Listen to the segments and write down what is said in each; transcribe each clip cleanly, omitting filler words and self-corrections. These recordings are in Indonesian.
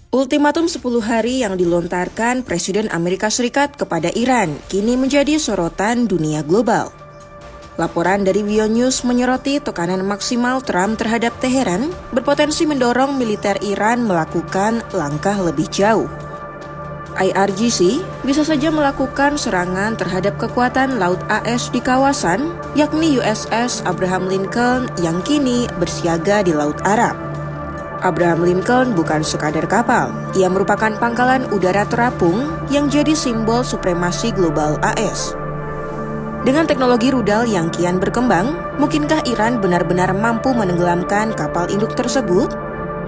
Ultimatum 10 hari yang dilontarkan Presiden Amerika Serikat kepada Iran kini menjadi sorotan dunia global. Laporan dari WION News menyoroti tekanan maksimal Trump terhadap Teheran berpotensi mendorong militer Iran melakukan langkah lebih jauh. IRGC bisa saja melakukan serangan terhadap kekuatan laut AS di kawasan, yakni USS Abraham Lincoln yang kini bersiaga di Laut Arab. Abraham Lincoln bukan sekadar kapal, ia merupakan pangkalan udara terapung yang jadi simbol supremasi global AS. Dengan teknologi rudal yang kian berkembang, mungkinkah Iran benar-benar mampu menenggelamkan kapal induk tersebut?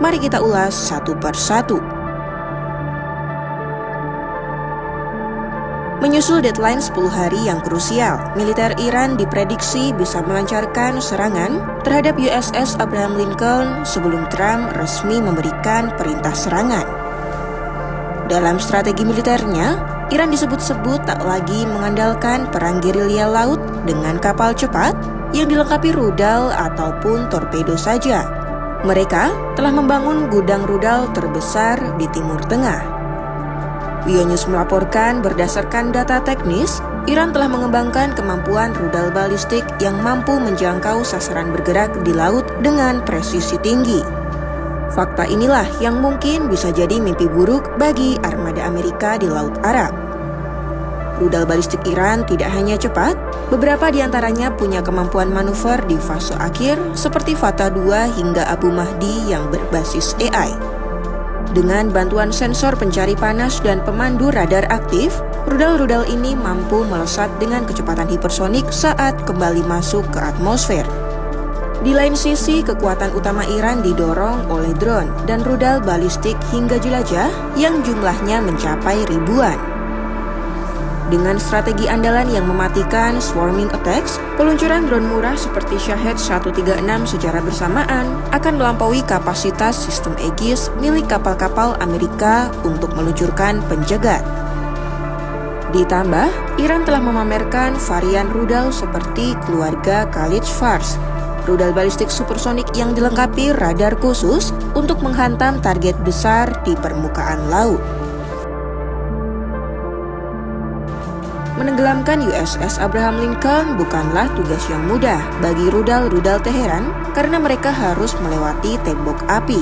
Mari kita ulas satu persatu. Menyusul deadline 10 hari yang krusial, militer Iran diprediksi bisa melancarkan serangan terhadap USS Abraham Lincoln sebelum Trump resmi memberikan perintah serangan. Dalam strategi militernya, Iran disebut-sebut tak lagi mengandalkan perang gerilya laut dengan kapal cepat yang dilengkapi rudal ataupun torpedo saja. Mereka telah membangun gudang rudal terbesar di Timur Tengah. WION News melaporkan berdasarkan data teknis, Iran telah mengembangkan kemampuan rudal balistik yang mampu menjangkau sasaran bergerak di laut dengan presisi tinggi. Fakta inilah yang mungkin bisa jadi mimpi buruk bagi armada Amerika di Laut Arab. Rudal balistik Iran tidak hanya cepat, beberapa di antaranya punya kemampuan manuver di fase akhir seperti Fatah 2 hingga Abu Mahdi yang berbasis AI. Dengan bantuan sensor pencari panas dan pemandu radar aktif, rudal-rudal ini mampu melesat dengan kecepatan hipersonik saat kembali masuk ke atmosfer. Di lain sisi, kekuatan utama Iran didorong oleh drone dan rudal balistik hingga jelajah yang jumlahnya mencapai ribuan. Dengan strategi andalan yang mematikan swarming attacks, peluncuran drone murah seperti Shahed 136 secara bersamaan akan melampaui kapasitas sistem Aegis milik kapal-kapal Amerika untuk meluncurkan penjegat. Ditambah, Iran telah memamerkan varian rudal seperti keluarga Khalid Fars, rudal balistik supersonik yang dilengkapi radar khusus untuk menghantam target besar di permukaan laut. Menenggelamkan USS Abraham Lincoln bukanlah tugas yang mudah bagi rudal-rudal Teheran karena mereka harus melewati tembok api.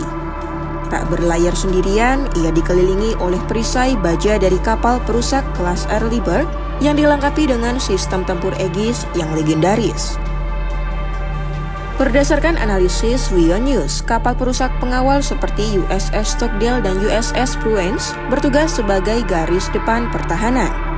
Tak berlayar sendirian, ia dikelilingi oleh perisai baja dari kapal perusak kelas Early Bird yang dilengkapi dengan sistem tempur Aegis yang legendaris. Berdasarkan analisis WION News, kapal perusak pengawal seperti USS Stockdale dan USS Prudence bertugas sebagai garis depan pertahanan.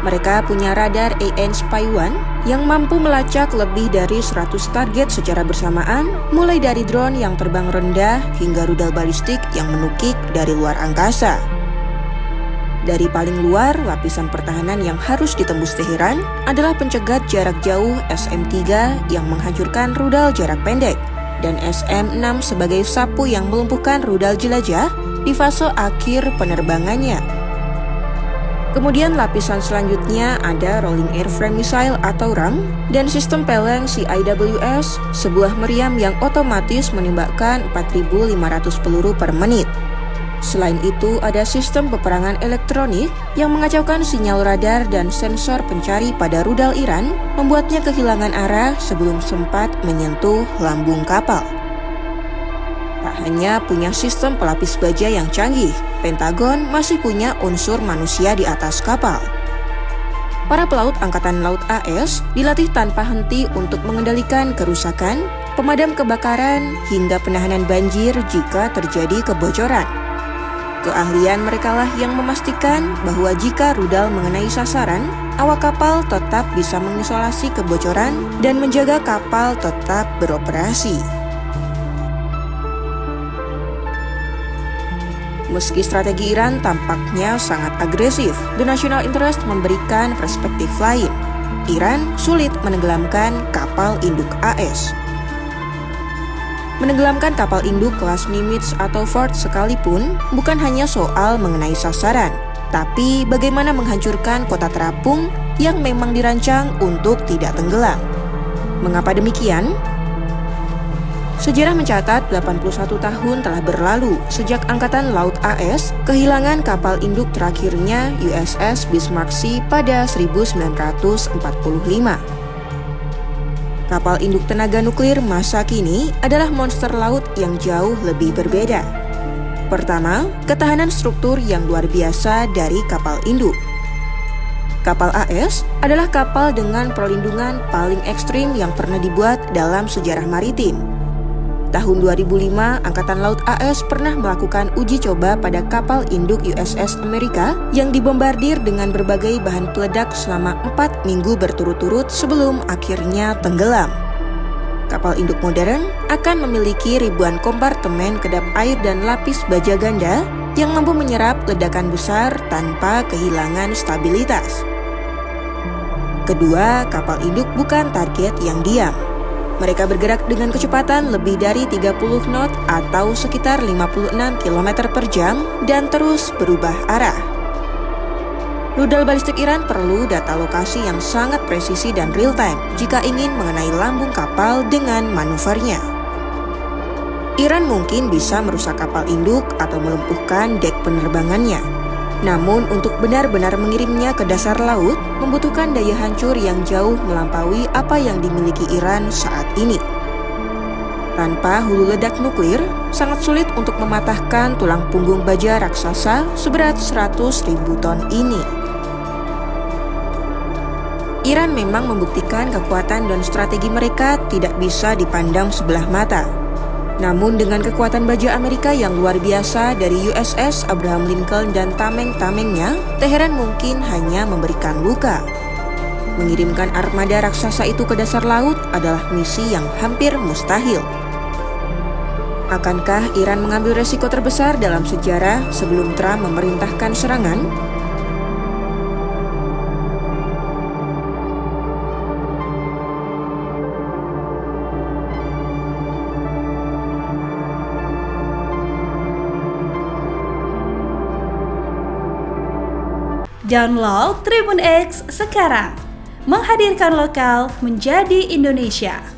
Mereka punya radar AN-Spy-1 yang mampu melacak lebih dari 100 target secara bersamaan, mulai dari drone yang terbang rendah hingga rudal balistik yang menukik dari luar angkasa. Dari paling luar, lapisan pertahanan yang harus ditembus Teheran adalah pencegat jarak jauh SM-3 yang menghancurkan rudal jarak pendek, dan SM-6 sebagai sapu yang melumpuhkan rudal jelajah di fase akhir penerbangannya. Kemudian lapisan selanjutnya ada Rolling Airframe Missile atau RAM dan sistem peleng CIWS, sebuah meriam yang otomatis menembakkan 4.500 peluru per menit. Selain itu ada sistem peperangan elektronik yang mengacaukan sinyal radar dan sensor pencari pada rudal Iran, membuatnya kehilangan arah sebelum sempat menyentuh lambung kapal. Tak hanya punya sistem pelapis baja yang canggih, Pentagon masih punya unsur manusia di atas kapal. Para pelaut Angkatan Laut AS dilatih tanpa henti untuk mengendalikan kerusakan, pemadam kebakaran, hingga penanganan banjir jika terjadi kebocoran. Keahlian merekalah yang memastikan bahwa jika rudal mengenai sasaran, awak kapal tetap bisa mengisolasi kebocoran dan menjaga kapal tetap beroperasi. Meski strategi Iran tampaknya sangat agresif, The National Interest memberikan perspektif lain. Iran sulit menenggelamkan kapal induk AS. Menenggelamkan kapal induk kelas Nimitz atau Ford sekalipun bukan hanya soal mengenai sasaran, tapi bagaimana menghancurkan kota terapung yang memang dirancang untuk tidak tenggelam. Mengapa demikian? Sejarah mencatat 81 tahun telah berlalu sejak Angkatan Laut AS kehilangan kapal induk terakhirnya USS Bismarck Sea pada 1945. Kapal induk tenaga nuklir masa kini adalah monster laut yang jauh lebih berbeda. Pertama, ketahanan struktur yang luar biasa dari kapal induk. Kapal AS adalah kapal dengan perlindungan paling ekstrim yang pernah dibuat dalam sejarah maritim. Tahun 2005, Angkatan Laut AS pernah melakukan uji coba pada kapal induk USS Amerika yang dibombardir dengan berbagai bahan peledak selama 4 minggu berturut-turut sebelum akhirnya tenggelam. Kapal induk modern akan memiliki ribuan kompartemen kedap air dan lapis baja ganda yang mampu menyerap ledakan besar tanpa kehilangan stabilitas. Kedua, kapal induk bukan target yang diam. Mereka bergerak dengan kecepatan lebih dari 30 knot atau sekitar 56 km per jam dan terus berubah arah. Rudal balistik Iran perlu data lokasi yang sangat presisi dan real-time jika ingin mengenai lambung kapal dengan manuvernya. Iran mungkin bisa merusak kapal induk atau melumpuhkan dek penerbangannya. Namun untuk benar-benar mengirimnya ke dasar laut membutuhkan daya hancur yang jauh melampaui apa yang dimiliki Iran saat ini. Tanpa hulu ledak nuklir, sangat sulit untuk mematahkan tulang punggung baja raksasa seberat 100.000 ton ini. Iran memang membuktikan kekuatan dan strategi mereka tidak bisa dipandang sebelah mata. Namun dengan kekuatan baja Amerika yang luar biasa dari USS Abraham Lincoln dan tameng-tamengnya, Teheran mungkin hanya memberikan luka. Mengirimkan armada raksasa itu ke dasar laut adalah misi yang hampir mustahil. Akankah Iran mengambil resiko terbesar dalam sejarah sebelum Trump memerintahkan serangan? Download Tribun X sekarang, menghadirkan lokal menjadi Indonesia.